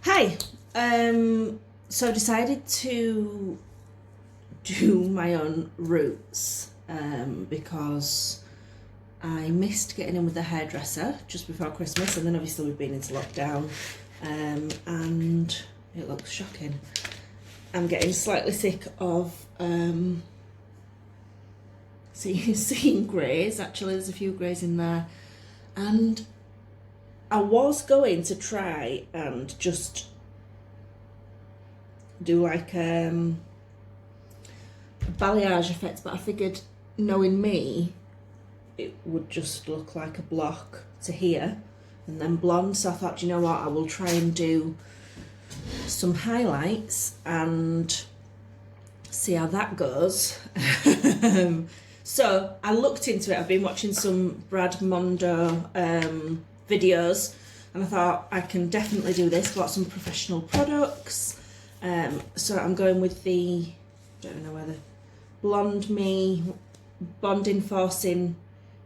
Hi. So I decided to do my own roots because I missed getting in with the hairdresser just before Christmas, and then obviously we've been into lockdown, and it looks shocking. I'm getting slightly sick of seeing greys. Actually, there's a few greys in there, and I was going to try and just do like balayage effect, but I figured, knowing me, it would just look like a block to here and then blonde. So I thought, do you know what, I will try and do some highlights and see how that goes. So I looked into it. I've been watching some Brad Mondo videos, and I thought I can definitely do this. Got some professional products. So I'm going with the, don't know whether, Blonde Me Bond Enforcing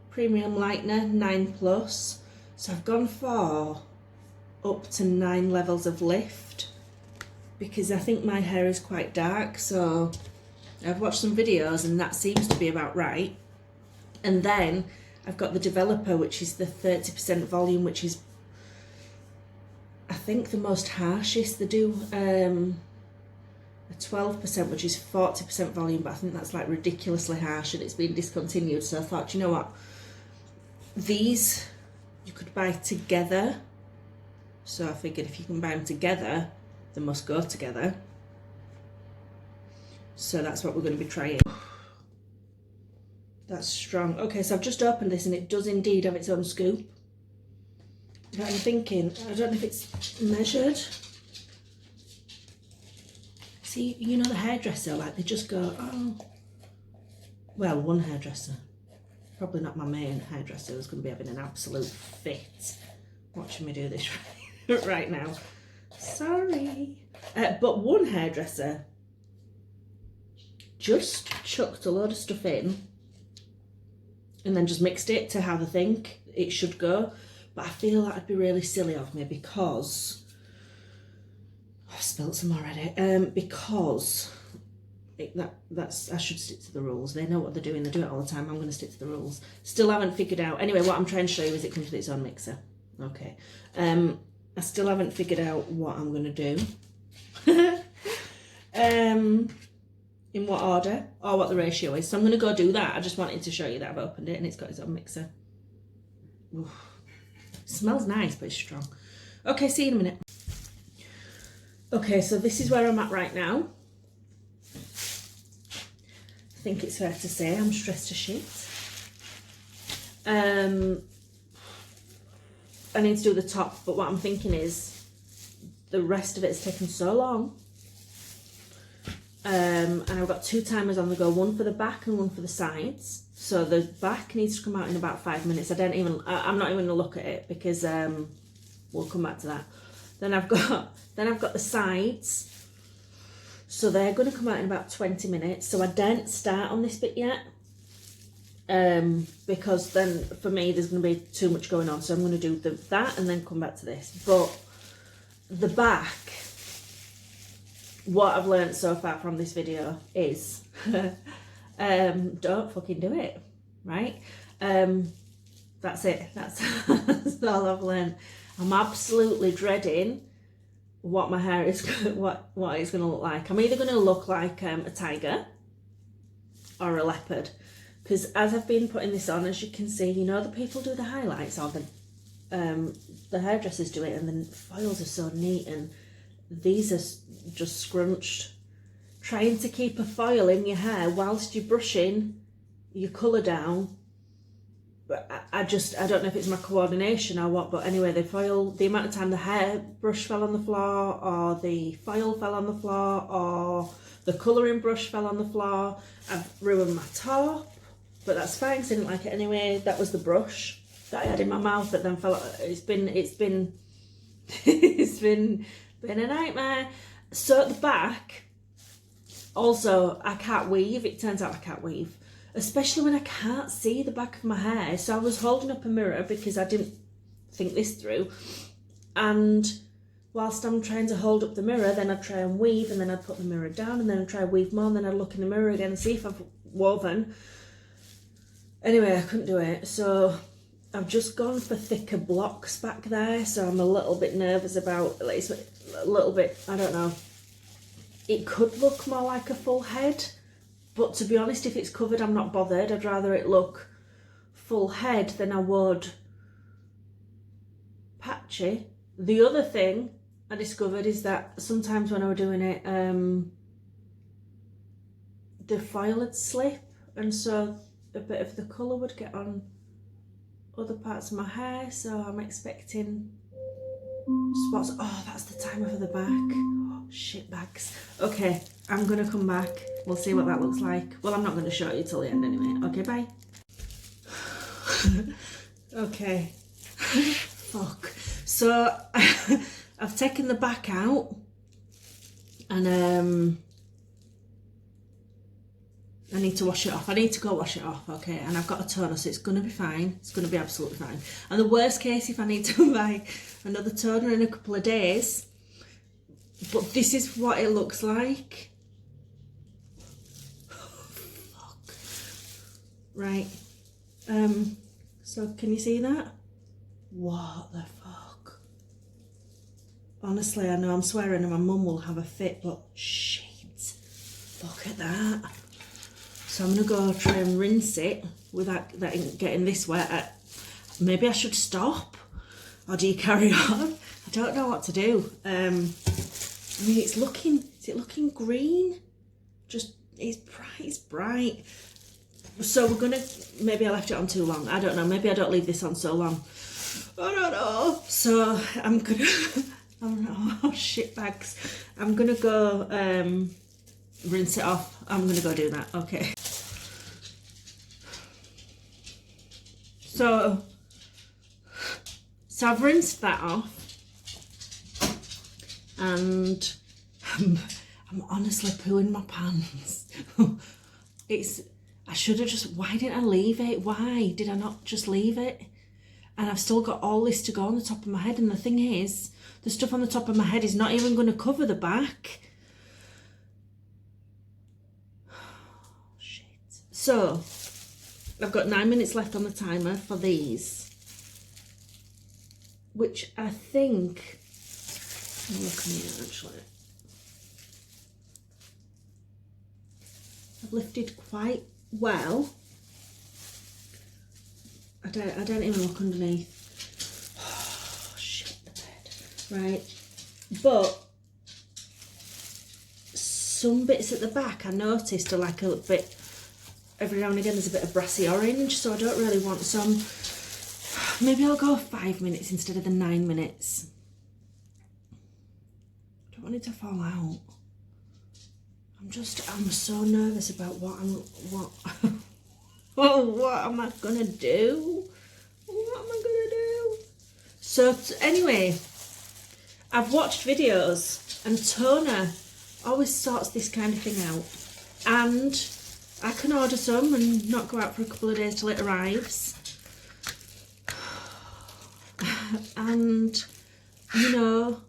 Premium Lightener 9+. So I've gone for up to 9 levels of lift because I think my hair is quite dark. So I've watched some videos and that seems to be about right. And then I've got the developer, which is the 30% volume, which is, I think, the most harshest. They do a 12%, which is 40% volume, but I think that's like ridiculously harsh and it's been discontinued. So I thought, you know what, these you could buy together. So I figured if you can buy them together, they must go together. So that's what we're going to be trying. That's strong. Okay, so I've just opened this and it does indeed have its own scoop. But I'm thinking, I don't know if it's measured. See, you know the hairdresser, like they just go, oh. Well, one hairdresser. Probably not my main hairdresser who's going to be having an absolute fit watching me do this right now. Sorry. But one hairdresser just chucked a load of stuff in and then just mixed it to how they think it should go. But I feel that would be really silly of me because I've spilled some already. Because that's I should stick to the rules. They know what they're doing. They do it all the time. I'm going to stick to the rules. Still haven't figured out. Anyway, what I'm trying to show you is it comes with its own mixer. Okay. I still haven't figured out what I'm going to do. In what order or what the ratio is. So I'm going to go do that. I just wanted to show you that I've opened it and it's got its own mixer. Oof. It smells nice, but it's strong. Okay, see you in a minute. Okay, so this is where I'm at right now. I think it's fair to say I'm stressed to shit. I need to do the top, but what I'm thinking is the rest of it's taken so long. And I've got 2 timers on the go, one for the back and one for the sides. So the back needs to come out in about 5 minutes. I'm not even gonna look at it because we'll come back to that. Then I've got the sides. So they're gonna come out in about 20 minutes. So I don't start on this bit yet. Because then for me there's gonna be too much going on. So I'm gonna do that and then come back to this. But the back, what I've learned so far from this video is don't fucking do it, right? That's it. That's all I've learned. I'm absolutely dreading what my hair is, what it's going to look like. I'm either going to look like a tiger or a leopard, because as I've been putting this on, as you can see, you know, the people do the highlights, or the hairdressers do it, and the foils are so neat, and these are just scrunched. Trying to keep a foil in your hair whilst you're brushing your colour down. But I don't know if it's my coordination or what, but anyway, the amount of time the hairbrush fell on the floor, or the foil fell on the floor, or the colouring brush fell on the floor. I've ruined my top, but that's fine because I didn't like it anyway. That was the brush that I had in my mouth that then fell. It's been it's been a nightmare. So at the back, also, I can't weave. It turns out I can't weave, especially when I can't see the back of my hair. So I was holding up a mirror because I didn't think this through, and whilst I'm trying to hold up the mirror, then I'd try and weave, and then I'd put the mirror down, and then I'd try and weave more, and then I'd look in the mirror again and see if I've woven. Anyway, I couldn't do it, so I've just gone for thicker blocks back there, so I'm a little bit nervous about, at least a little bit, I don't know. It could look more like a full head, but to be honest, if it's covered, I'm not bothered. I'd rather it look full head than I would patchy. The other thing I discovered is that sometimes when I was doing it, the foil would slip, and so a bit of the colour would get on other parts of my hair, so I'm expecting spots. Oh, that's the timer for the back. Oh, shit bags. Okay, I'm gonna come back. We'll see what that looks like. Well, I'm not gonna show you till the end anyway. Okay, bye. Okay. Fuck. So I've taken the back out, and I need to wash it off. I need to go wash it off, okay? And I've got a toner, so it's going to be fine. It's going to be absolutely fine. And the worst case, if I need to buy another toner in a couple of days, but this is what it looks like. Fuck. Right. So can you see that? What the fuck? Honestly, I know I'm swearing and my mum will have a fit, but shit. Look at that. So I'm going to go try and rinse it without that getting this wet. Maybe I should stop, or do you carry on? I don't know what to do. I mean, it's looking, is it looking green? Just, it's bright. So we're going to, maybe I left it on too long. I don't know. Maybe I don't leave this on so long. I don't know. So I'm going to, oh shit bags. I'm going to go rinse it off. I'm going to go do that. Okay. So I've rinsed that off, and I'm honestly pooing my pants. I should have just, why didn't I leave it? Why did I not just leave it? And I've still got all this to go on the top of my head, and the thing is, the stuff on the top of my head is not even going to cover the back. Shit. So I've got 9 minutes left on the timer for these, which I think, I'm looking here actually, I've lifted quite well. I don't even look underneath. Oh shit, the bed. Right, but some bits at the back I noticed are like a little bit, every now and again there's a bit of brassy orange, so I don't really want some. Maybe I'll go 5 minutes instead of the 9 minutes. I don't want it to fall out. I'm so nervous about what am I gonna do? What am I gonna do? So anyway, I've watched videos, and toner always sorts this kind of thing out, and I can order some and not go out for a couple of days till it arrives. And, you know,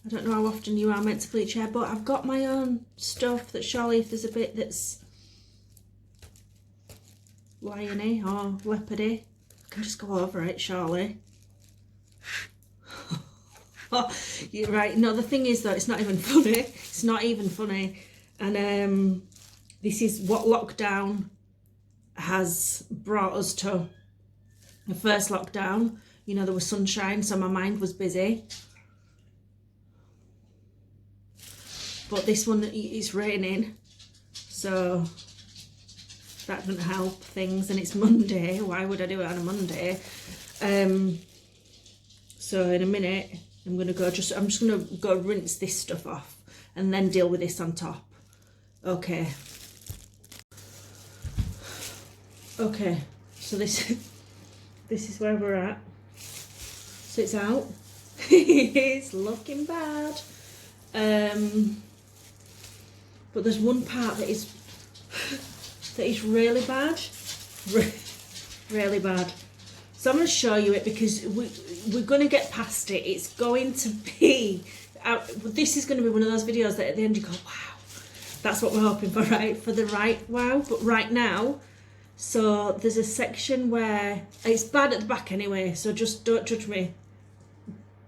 I don't know how often you are meant to bleach hair, but I've got my own stuff that surely if there's a bit that's liony or leopardy, I can just go over it, surely. Oh, you're right. No, the thing is though, it's not even funny. It's not even funny. And this is what lockdown has brought us to. The first lockdown, you know, there was sunshine, so my mind was busy. But this one, it's raining, so that doesn't help things, and it's Monday. Why would I do it on a Monday? So in a minute, I'm just gonna go rinse this stuff off and then deal with this on top. Okay. Okay, so this is where we're at. So it's out. It's looking bad. But there's one part that is really bad. Really bad. So I'm going to show you it because we're going to get past it. It's going to be, this is going to be one of those videos that at the end you go, wow, that's what we're hoping for, right? For the right wow. But right now, so there's a section where, it's bad at the back anyway, so just don't judge me.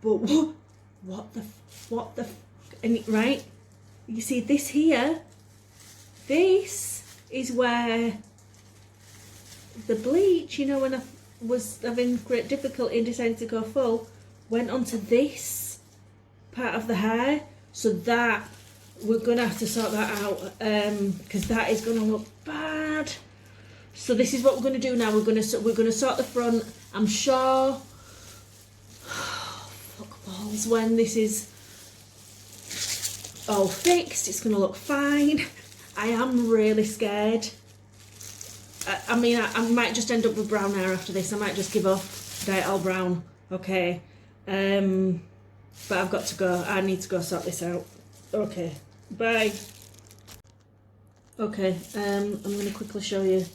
But what the, and right? You see this here? This is where the bleach, you know, when I was having great difficulty in deciding to go full, went onto this part of the hair. So that, we're going to have to sort that out, because that is going to look bad. So this is what we're going to do now. We're going to sort the front. I'm sure, fuck balls, when this is all fixed, it's going to look fine. I am really scared. I mean, I might just end up with brown hair after this. I might just give up, dye it all brown. Okay. But I've got to go. I need to go sort this out. Okay. Bye. Okay. I'm going to quickly show you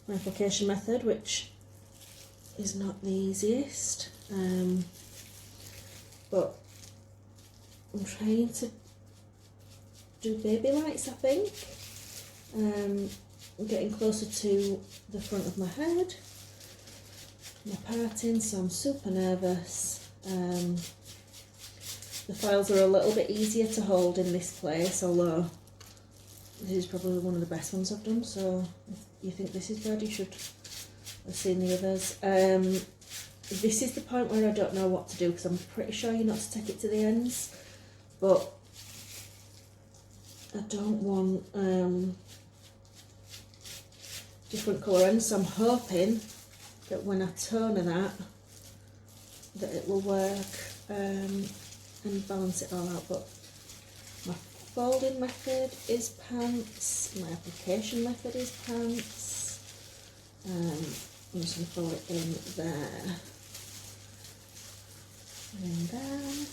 my application method, which is not the easiest. But I'm trying to do baby lights, I think. I'm getting closer to the front of my head, my parting, so I'm super nervous. The files are a little bit easier to hold in this place, although this is probably one of the best ones I've done, so if you think this is bad, you should have seen the others. This is the point where I don't know what to do, because I'm pretty sure you're not to take it to the ends, but I don't want different colour ends, so I'm hoping that when I toner that it will work and balance it all out. But my folding method is pants, my application method is pants. I'm just going to fold it in there and then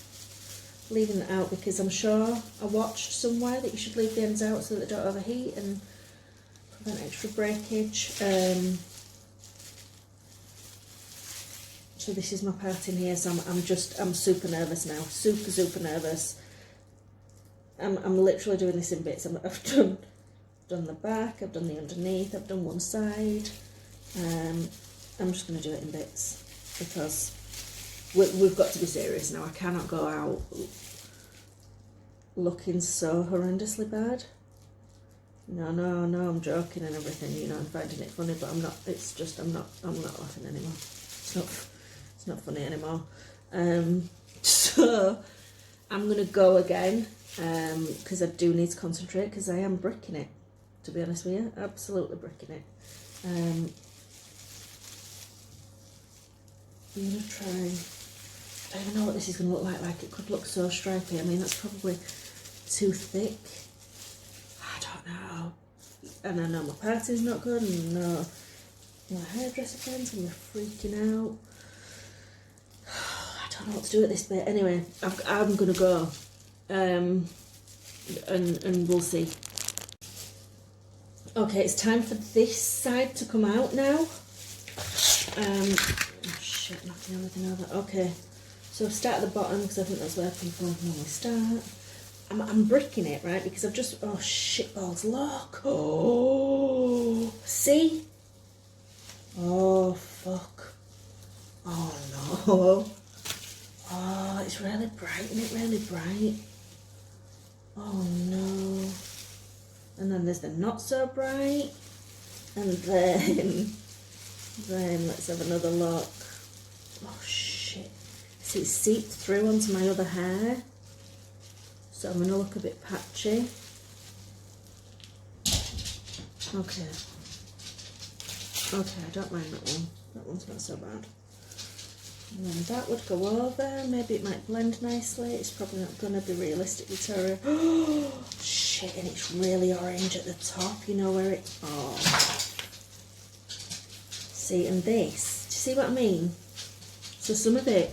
leaving it out, because I'm sure I watched somewhere that you should leave the ends out so that they don't overheat and prevent extra breakage. So this is my part in here, so I'm super nervous now, super nervous. I'm literally doing this in bits. I've done the back, I've done the underneath, I've done one side. I'm just going to do it in bits, because we've got to be serious now. I cannot go out looking so horrendously bad. No, I'm joking and everything, you know, I'm finding it funny, but I'm not, it's just, I'm not laughing anymore. It's not funny anymore. So I'm going to go again, because I do need to concentrate, because I am bricking it, to be honest with you, absolutely bricking it. I'm going to try, I don't even know what this is going to look like it could look so stripy. I mean, that's probably too thick. I don't know. And I know my party's not good, and I know my hairdresser friend's going to be freaking out. I don't know what to do at this bit. Anyway, I'm going to go, and we'll see. Okay, it's time for this side to come out now. Oh shit, knocking everything over. Okay, so I've started at the bottom, because I think that's where people normally start. I'm bricking it, right, because I've just, oh shit balls, look. Oh, see? Oh fuck. Oh no. Oh, it's really bright, isn't it? Really bright. Oh no. And then there's the not so bright. And then let's have another look. Oh shit. See, it's seeped through onto my other hair. So I'm going to look a bit patchy. Okay. Okay, I don't mind that one. That one's not so bad. And then that would go over. Maybe it might blend nicely. It's probably not going to be realistically terrible. Oh, shit, and it's really orange at the top. You know where it... Oh. See, and this. Do you see what I mean? So some of it...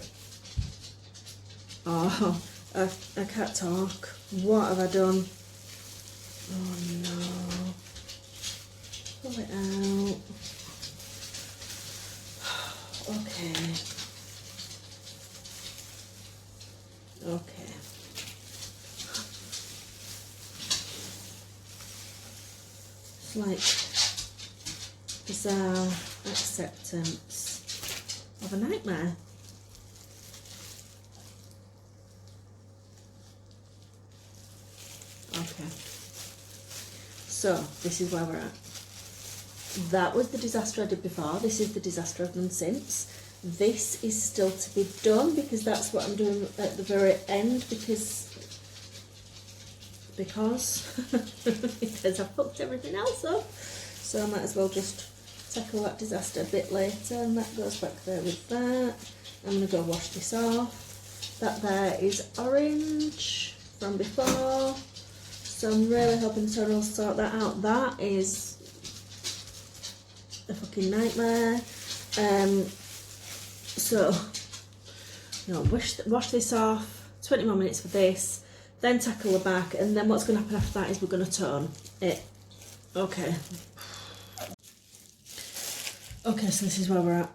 Oh, I can't talk. What have I done? Oh no. Pull it out. Okay. Okay. It's like bizarre acceptance of a nightmare. Okay. So this is where we're at. That was the disaster I did before. This is the disaster I've done since. This is still to be done because that's what I'm doing at the very end because I fucked everything else up. So I might as well just tackle that disaster a bit later, and that goes back there with that. I'm going to go wash this off. That there is orange from before. So I'm really hoping someone will sort that out. That is a fucking nightmare. So, no, wash this off, 20 more minutes for this, then tackle the back, and then what's going to happen after that is we're going to tone it. Okay. Okay, so this is where we're at.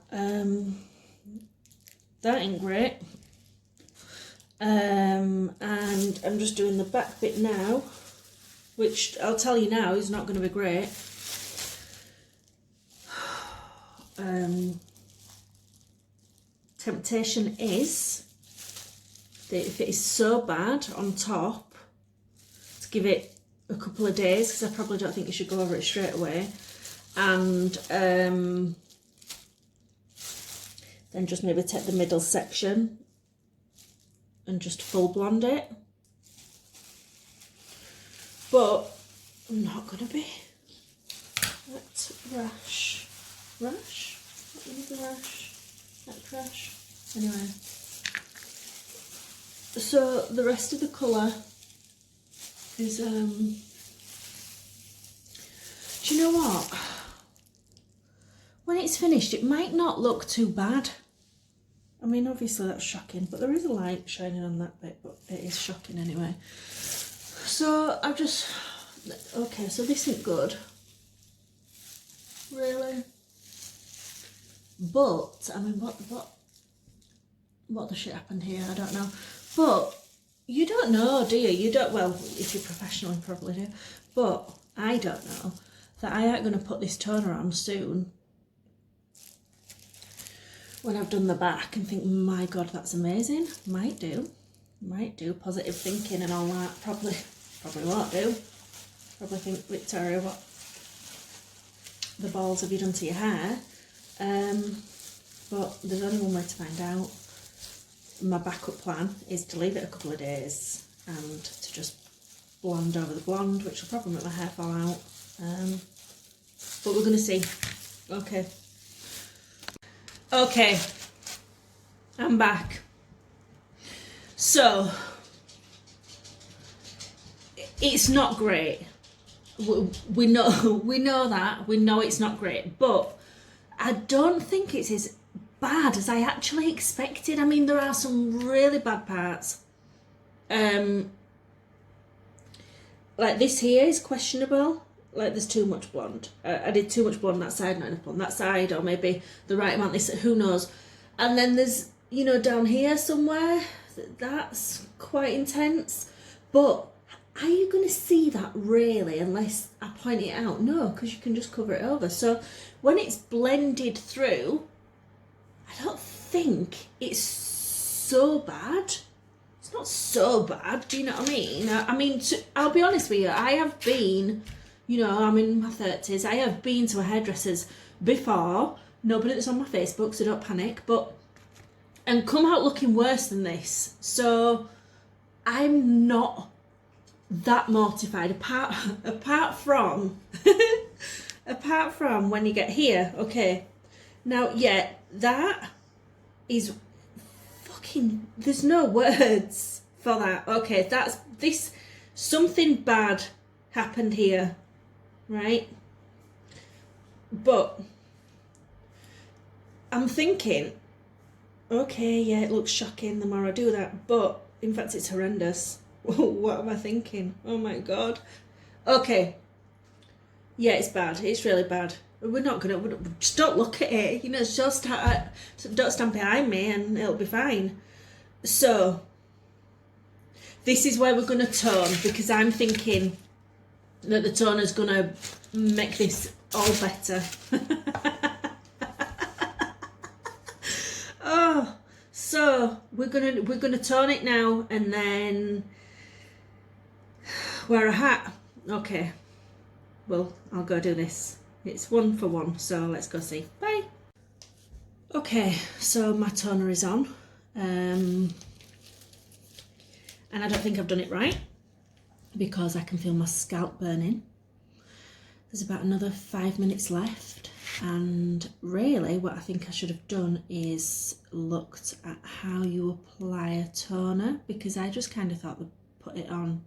That ain't great. And I'm just doing the back bit now, which I'll tell you now is not going to be great. Temptation is that if it is so bad on top, to give it a couple of days, because I probably don't think you should go over it straight away, and then just maybe take the middle section and just full blonde it. But I'm not gonna be. Let's rash. What is the rash? That crash. Anyway. So the rest of the colour is do you know what? When it's finished it might not look too bad. I mean obviously that's shocking, but there is a light shining on that bit, but it is shocking anyway. So I've just okay, so this isn't good. Really? But I mean, what the shit happened here? I don't know. But you don't know, do you? You don't. Well, if you're professional, you probably do. But I don't know that I ain't gonna put this toner on soon. When I've done the back and think, my God, that's amazing. Might do. Positive thinking and all that. Probably won't do. Probably think, Victoria, what the balls have you done to your hair? But there's only one way to find out. My backup plan is to leave it a couple of days and to just blonde over the blonde, which will probably make my hair fall out. But we're going to see. Okay, I'm back. So, it's not great. We know that. We know it's not great, but I don't think it's as bad as I actually expected. I mean, there are some really bad parts. Like this here is questionable. Like there's too much blonde. I did too much blonde that side, not enough blonde that side, or maybe the right amount. This, who knows? And then there's, you know, down here somewhere. That's quite intense. But are you going to see that really unless I point it out? No, because you can just cover it over. So when it's blended through, I don't think it's so bad. It's not so bad, do you know what I mean? I mean, I'll be honest with you, I have been, you know, I'm in my 30s, I have been to a hairdresser's before, nobody that's on my Facebook, so don't panic, but, and come out looking worse than this. So I'm not that mortified, apart from when you get here. Okay, now yeah, that is fucking, there's no words for that. Okay, that's this, something bad happened here, right? But I'm thinking, okay, yeah, it looks shocking the more I do that, but in fact it's horrendous. What am I thinking? Oh my God. Okay. Yeah, it's bad. It's really bad. We're not gonna, just don't look at it. You know, just don't stand behind me and it'll be fine. So, this is where we're going to tone, because I'm thinking that the toner's going to make this all better. Oh, so we're gonna tone it now, and then wear a hat. Okay, well, I'll go do this. It's 1 for 1, so let's go see. Bye. Okay, so my toner is on, and I don't think I've done it right because I can feel my scalp burning. There's about another 5 minutes left, and really what I think I should have done is looked at how you apply a toner, because I just kind of thought we'd put it on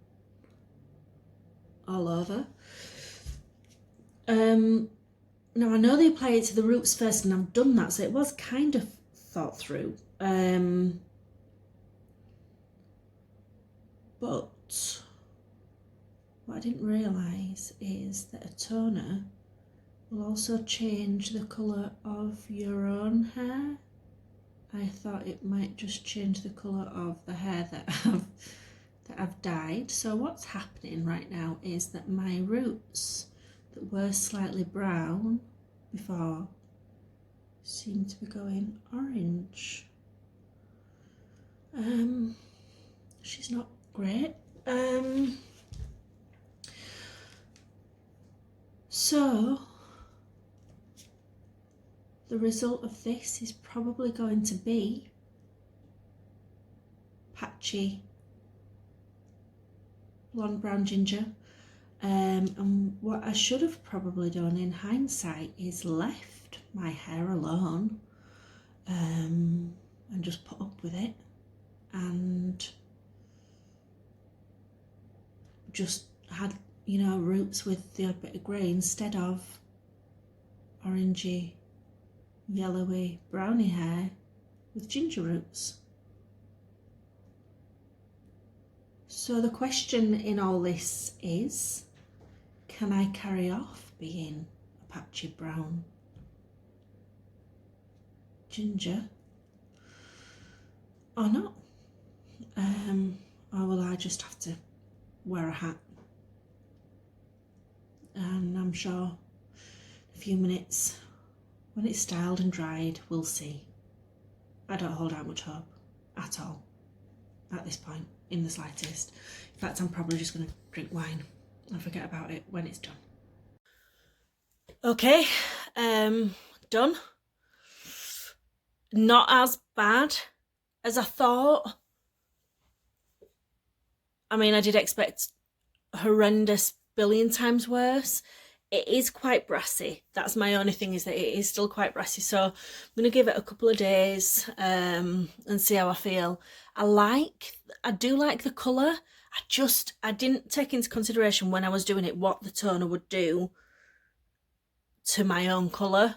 all over. Now I know they apply it to the roots first, and I've done that, so it was kind of thought through. But what I didn't realise is that a toner will also change the colour of your own hair. I thought it might just change the colour of the hair that I've dyed. So what's happening right now is that my roots that were slightly brown before seem to be going orange. She's not great. So the result of this is probably going to be patchy blonde, brown, ginger. And what I should have probably done in hindsight is left my hair alone, and just put up with it, and just had, you know, roots with the odd bit of grey instead of orangey, yellowy, browny hair with ginger roots. So the question in all this is, can I carry off being a patchy brown ginger or not? Or will I just have to wear a hat? And I'm sure in a few minutes, when it's styled and dried, we'll see. I don't hold out much hope at all at this point, in the slightest. In fact, I'm probably just going to drink wine and forget about it when it's done. Okay, done. Not as bad as I thought. I mean, I did expect horrendous billion times worse. It is quite brassy. That's my only thing, is that it is still quite brassy. So I'm going to give it a couple of days and see how I feel. I do like the colour. I didn't take into consideration when I was doing it what the toner would do to my own colour.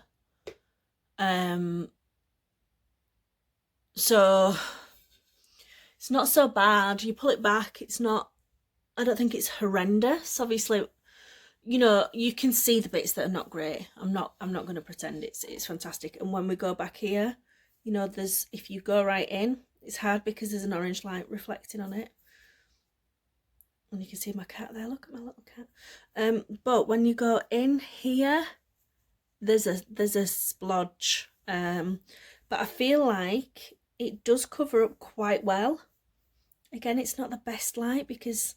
So it's not so bad. You pull it back, it's not, I don't think it's horrendous. Obviously, you know, you can see the bits that are not great. I'm not going to pretend it's fantastic. And when we go back here, you know, if you go right in, it's hard because there's an orange light reflecting on it. And you can see my cat there. Look at my little cat. But when you go in here, there's a splodge. But I feel like it does cover up quite well. Again, it's not the best light because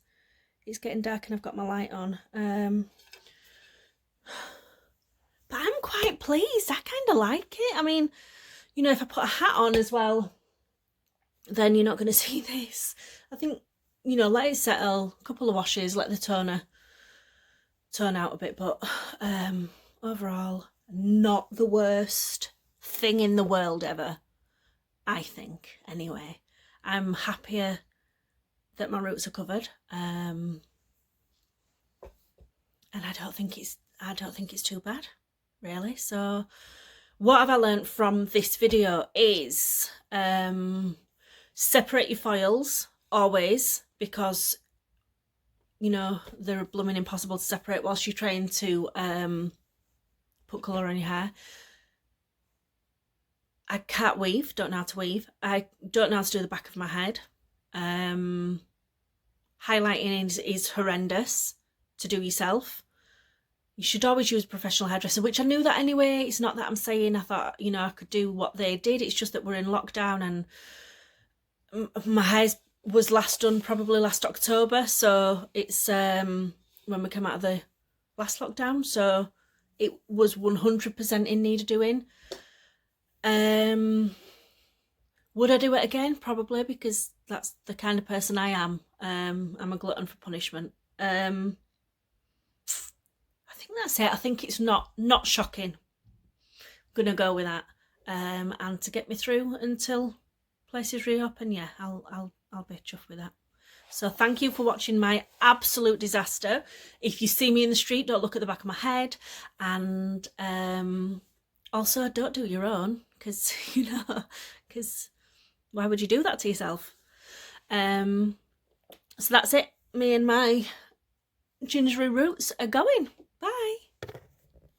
it's getting dark and I've got my light on. But I'm quite pleased. I kind of like it. I mean, you know, if I put a hat on as well, then you're not going to see this. I think, you know, let it settle, a couple of washes, let the toner turn out a bit. But overall, not the worst thing in the world ever, I think, anyway. I'm happier that my roots are covered, and I don't think it's too bad, really. So what have I learned from this video is separate your foils always, because you know they're blooming impossible to separate whilst you're trying to put colour on your hair. I can't weave, don't know how to weave. I don't know how to do the back of my head. highlighting is horrendous to do yourself. You should always use a professional hairdresser, which I knew that anyway. It's not that I'm saying I thought, you know, I could do what they did. It's just that we're in lockdown, and my hair was last done probably last October. So it's when we came out of the last lockdown. So it was 100% in need of doing. Would I do it again? Probably, because that's the kind of person I am. I'm a glutton for punishment. I think that's it. I think it's not shocking. I'm gonna go with that. And to get me through until places reopen, yeah, I'll be chuffed with that. So thank you for watching my absolute disaster. If you see me in the street, don't look at the back of my head, and also don't do your own, because because why would you do that to yourself? So that's it. Me and my gingery roots are going. Bye.